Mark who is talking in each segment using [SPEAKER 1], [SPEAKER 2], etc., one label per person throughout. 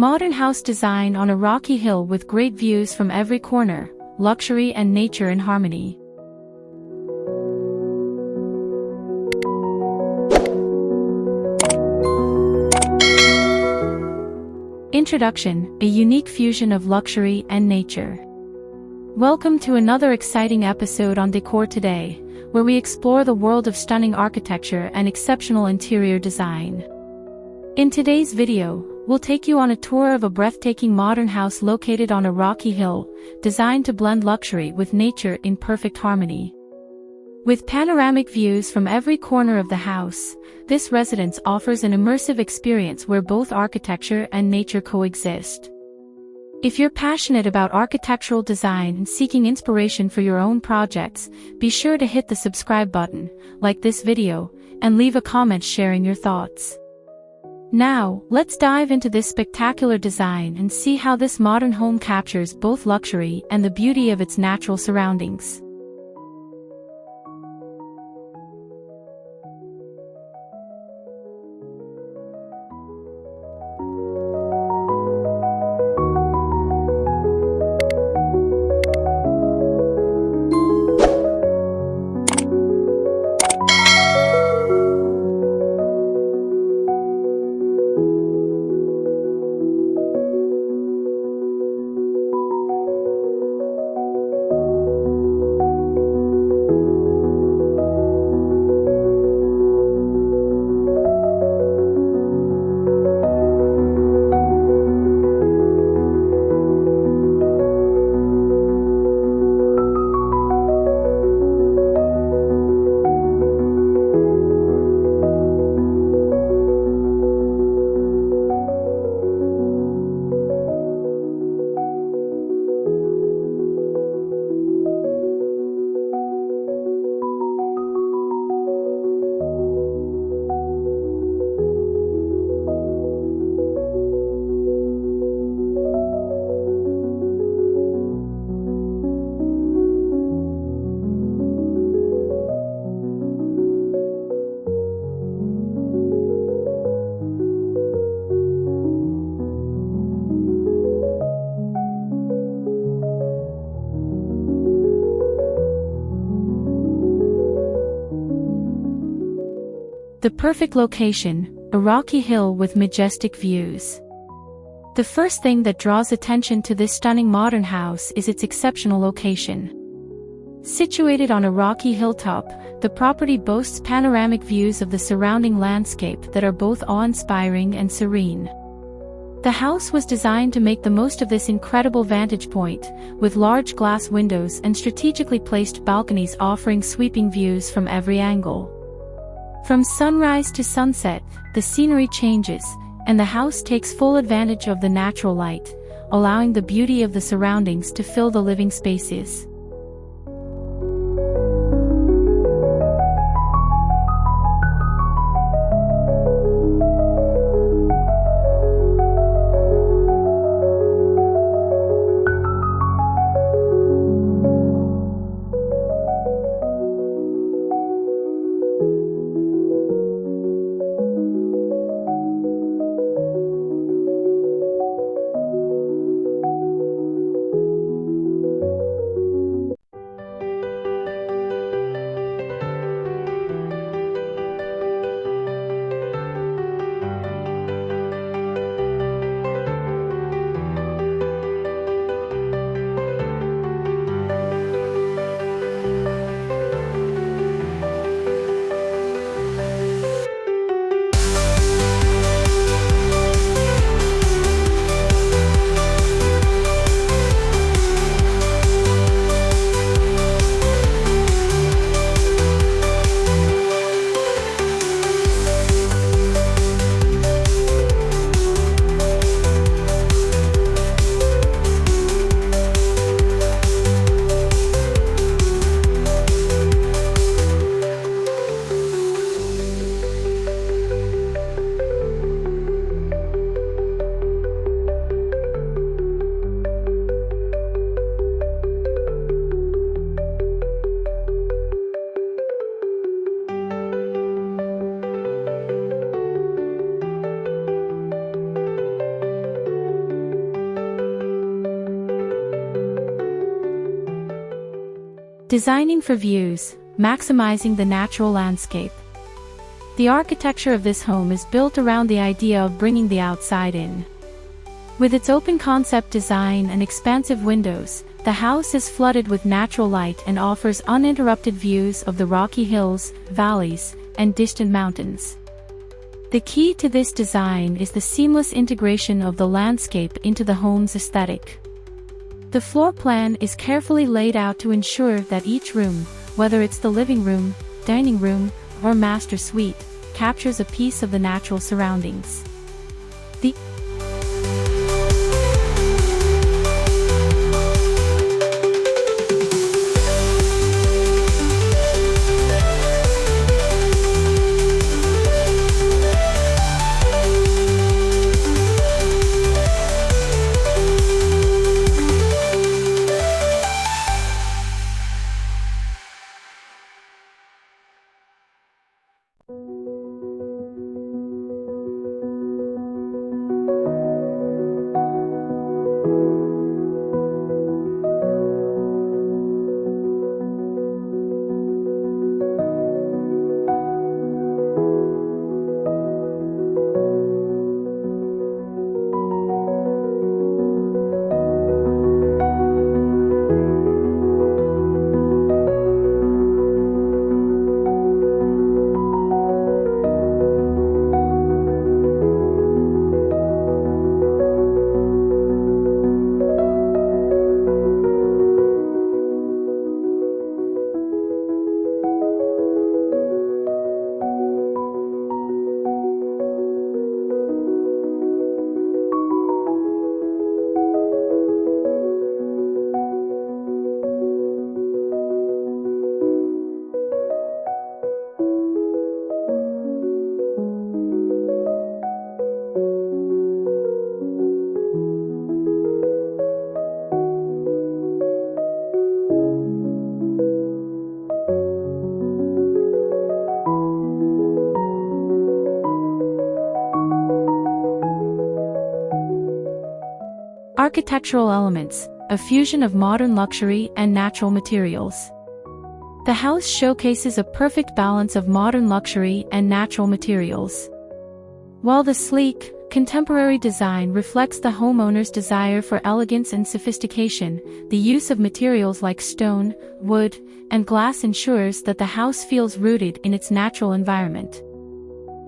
[SPEAKER 1] modern house design on a rocky hill with great views from every corner, luxury and nature in harmony. Introduction: a unique fusion of luxury and nature. Welcome to another exciting episode on Decor Today, where we explore the world of stunning architecture and exceptional interior design. In today's video, we'll take you on a tour of a breathtaking modern house located on a rocky hill, designed to blend luxury with nature in perfect harmony. With panoramic views from every corner of the house, this residence offers an immersive experience where both architecture and nature coexist. If you're passionate about architectural design and seeking inspiration for your own projects, be sure to hit the subscribe button, like this video, and leave a comment sharing your thoughts. Now, let's dive into this spectacular design and see how this modern home captures both luxury and the beauty of its natural surroundings. The perfect location, a rocky hill with majestic views. The first thing that draws attention to this stunning modern house is its exceptional location. Situated on a rocky hilltop, the property boasts panoramic views of the surrounding landscape that are both awe-inspiring and serene. The house was designed to make the most of this incredible vantage point, with large glass windows and strategically placed balconies offering sweeping views from every angle. From sunrise to sunset, the scenery changes, and the house takes full advantage of the natural light, allowing the beauty of the surroundings to fill the living spaces. Designing for views, maximizing the natural landscape. The architecture of this home is built around the idea of bringing the outside in. With its open concept design and expansive windows, the house is flooded with natural light and offers uninterrupted views of the rocky hills, valleys, and distant mountains. The key to this design is the seamless integration of the landscape into the home's aesthetic. The floor plan is carefully laid out to ensure that each room, whether it's the living room, dining room, or master suite, captures a piece of the natural surroundings. The architectural elements, a fusion of modern luxury and natural materials. The house showcases a perfect balance of modern luxury and natural materials. While the sleek, contemporary design reflects the homeowner's desire for elegance and sophistication, the use of materials like stone, wood, and glass ensures that the house feels rooted in its natural environment.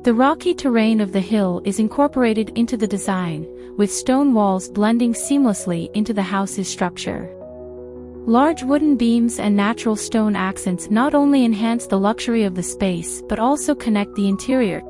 [SPEAKER 1] The rocky terrain of the hill is incorporated into the design, with stone walls blending seamlessly into the house's structure. Large wooden beams and natural stone accents not only enhance the luxury of the space but also connect the interior.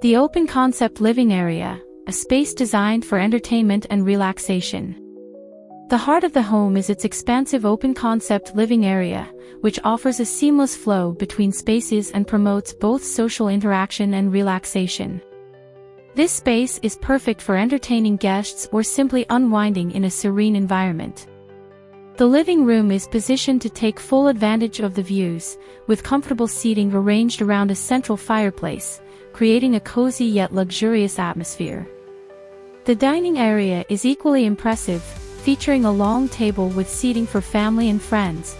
[SPEAKER 1] The open concept living area, a space designed for entertainment and relaxation. The heart of the home is its expansive open-concept living area, which offers a seamless flow between spaces and promotes both social interaction and relaxation. This space is perfect for entertaining guests or simply unwinding in a serene environment. The living room is positioned to take full advantage of the views, with comfortable seating arranged around a central fireplace, creating a cozy yet luxurious atmosphere. The dining area is equally impressive, featuring a long table with seating for family and friends.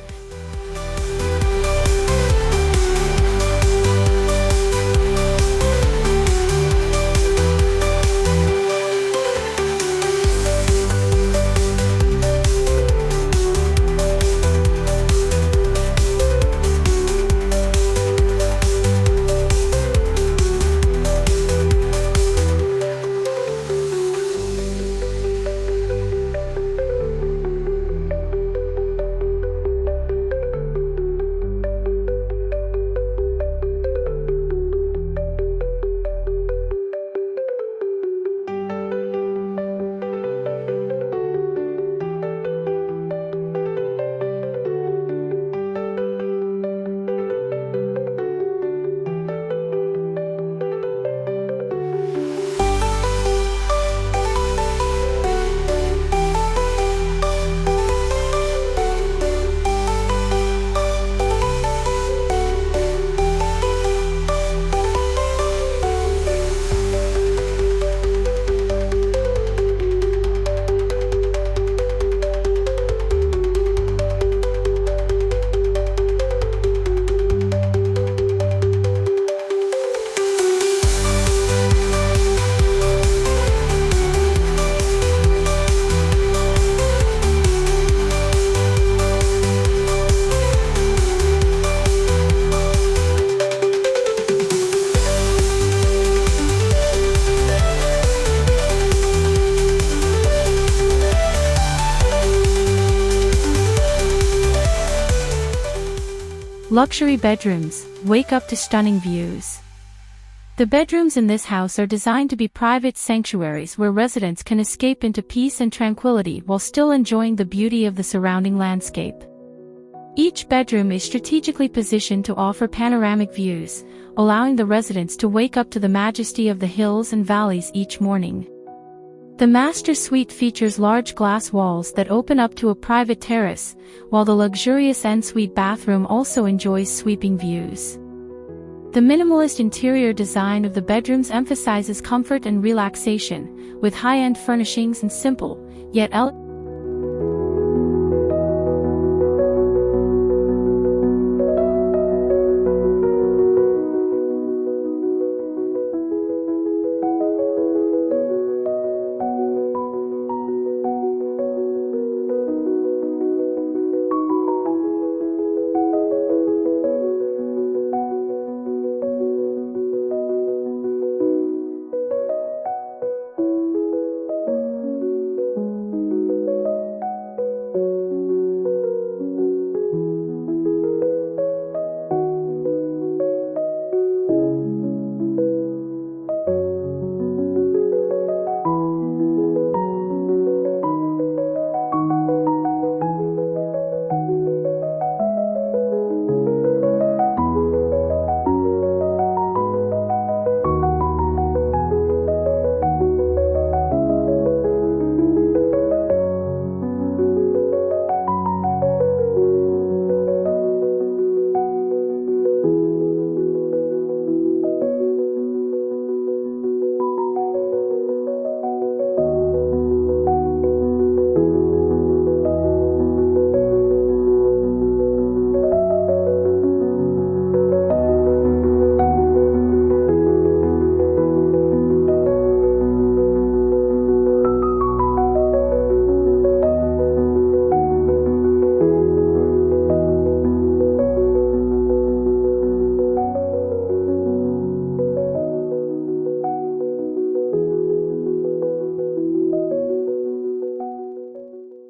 [SPEAKER 1] Luxury bedrooms, wake up to stunning views. The bedrooms in this house are designed to be private sanctuaries where residents can escape into peace and tranquility while still enjoying the beauty of the surrounding landscape. Each bedroom is strategically positioned to offer panoramic views, allowing the residents to wake up to the majesty of the hills and valleys each morning. The master suite features large glass walls that open up to a private terrace, while the luxurious ensuite bathroom also enjoys sweeping views. The minimalist interior design of the bedrooms emphasizes comfort and relaxation, with high-end furnishings and simple, yet elegant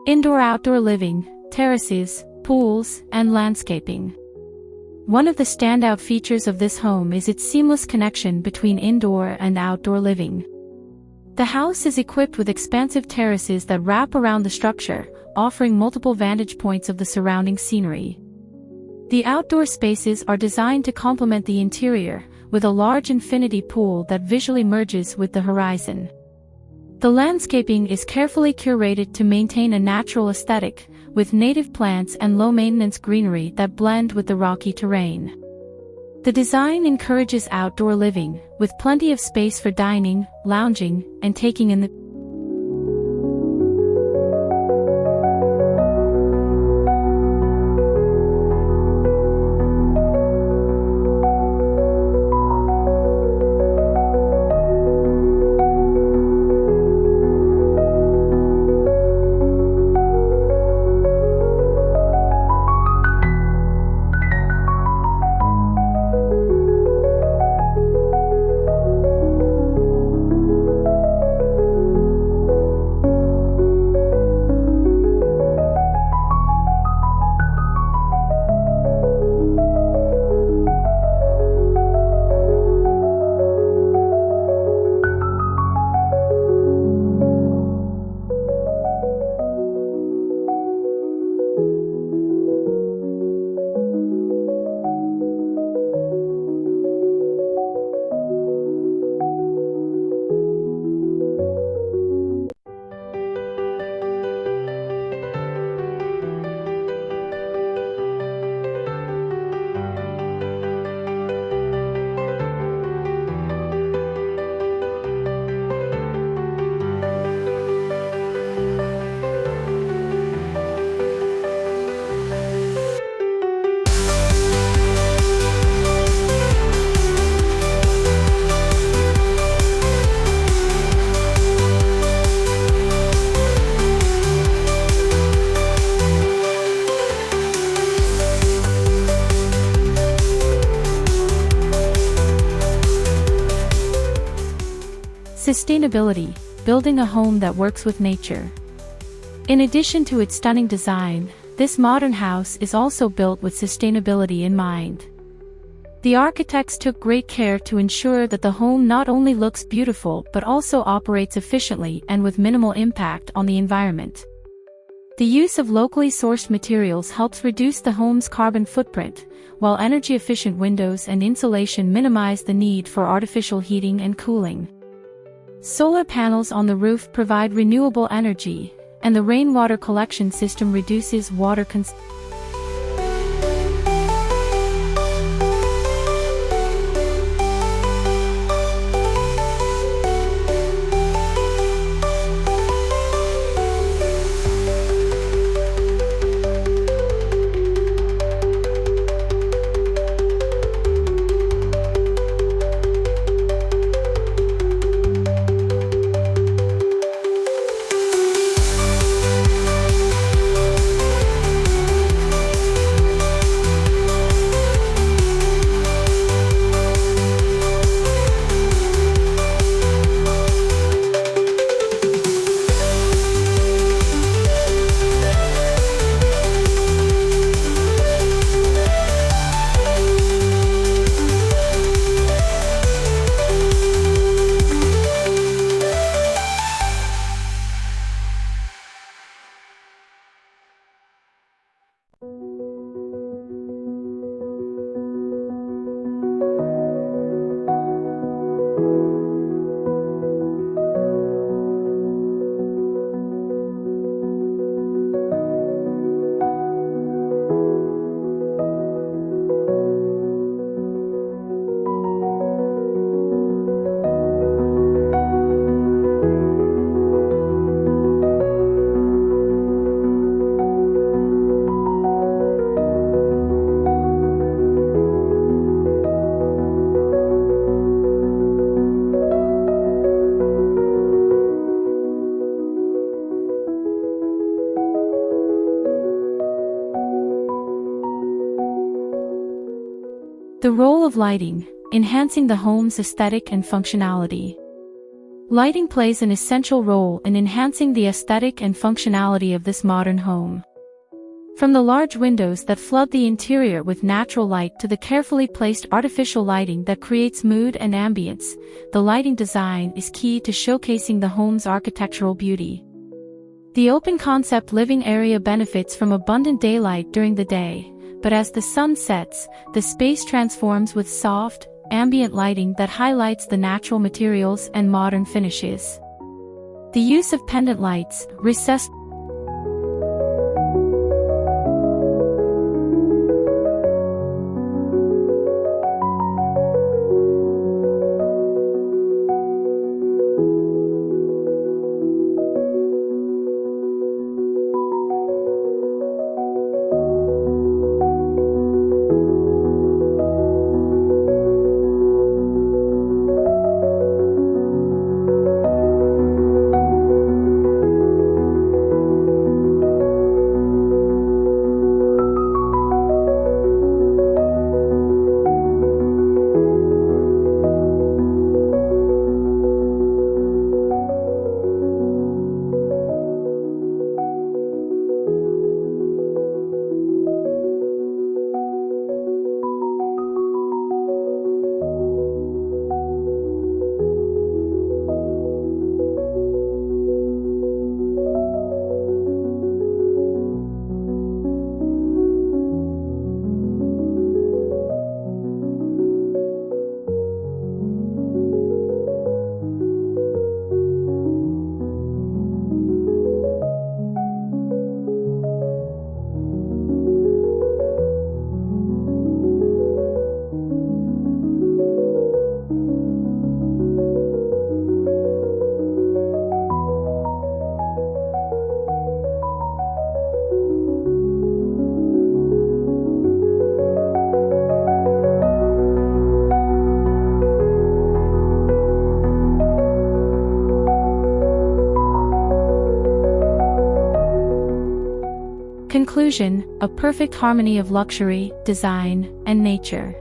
[SPEAKER 1] indoor-outdoor living, terraces, pools, and landscaping. One of the standout features of this home is its seamless connection between indoor and outdoor living. The house is equipped with expansive terraces that wrap around the structure, offering multiple vantage points of the surrounding scenery. The outdoor spaces are designed to complement the interior, with a large infinity pool that visually merges with the horizon. The landscaping is carefully curated to maintain a natural aesthetic, with native plants and low-maintenance greenery that blend with the rocky terrain. The design encourages outdoor living, with plenty of space for dining, lounging, and taking in the Sustainability, building a home that works with nature. In addition to its stunning design, this modern house is also built with sustainability in mind. The architects took great care to ensure that the home not only looks beautiful but also operates efficiently and with minimal impact on the environment. The use of locally sourced materials helps reduce the home's carbon footprint, while energy-efficient windows and insulation minimize the need for artificial heating and cooling. Solar panels on the roof provide renewable energy, and the rainwater collection system reduces water consumption. The role of lighting, enhancing the home's aesthetic and functionality. Lighting plays an essential role in enhancing the aesthetic and functionality of this modern home. From the large windows that flood the interior with natural light to the carefully placed artificial lighting that creates mood and ambience, the lighting design is key to showcasing the home's architectural beauty. The open-concept living area benefits from abundant daylight during the day, but as the sun sets, the space transforms with soft, ambient lighting that highlights the natural materials and modern finishes. The use of pendant lights, recessed Conclusion: a perfect harmony of luxury, design, and nature.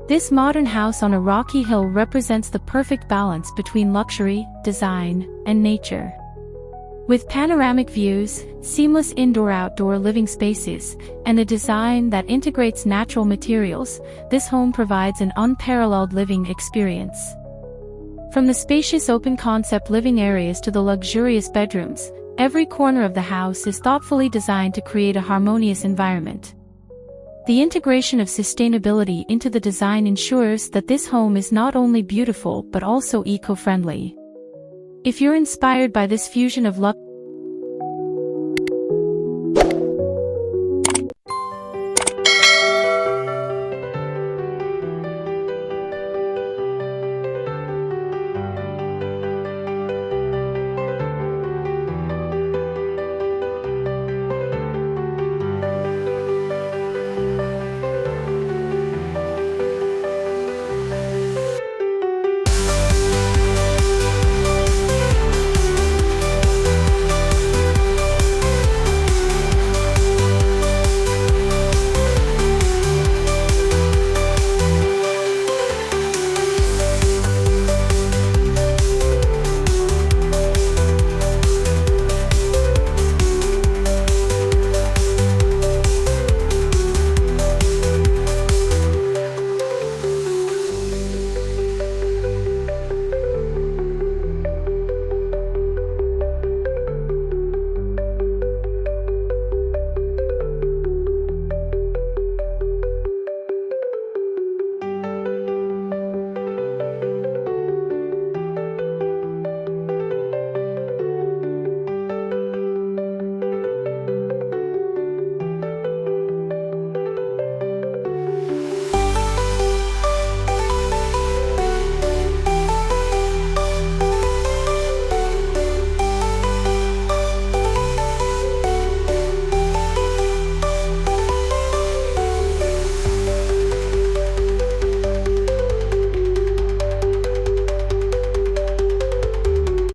[SPEAKER 1] This modern house on a rocky hill represents the perfect balance between luxury, design, and nature. With panoramic views, seamless indoor-outdoor living spaces, and a design that integrates natural materials, this home provides an unparalleled living experience. From the spacious open-concept living areas to the luxurious bedrooms, every corner of the house is thoughtfully designed to create a harmonious environment. The integration of sustainability into the design ensures that this home is not only beautiful but also eco-friendly. If you're inspired by this fusion of luxury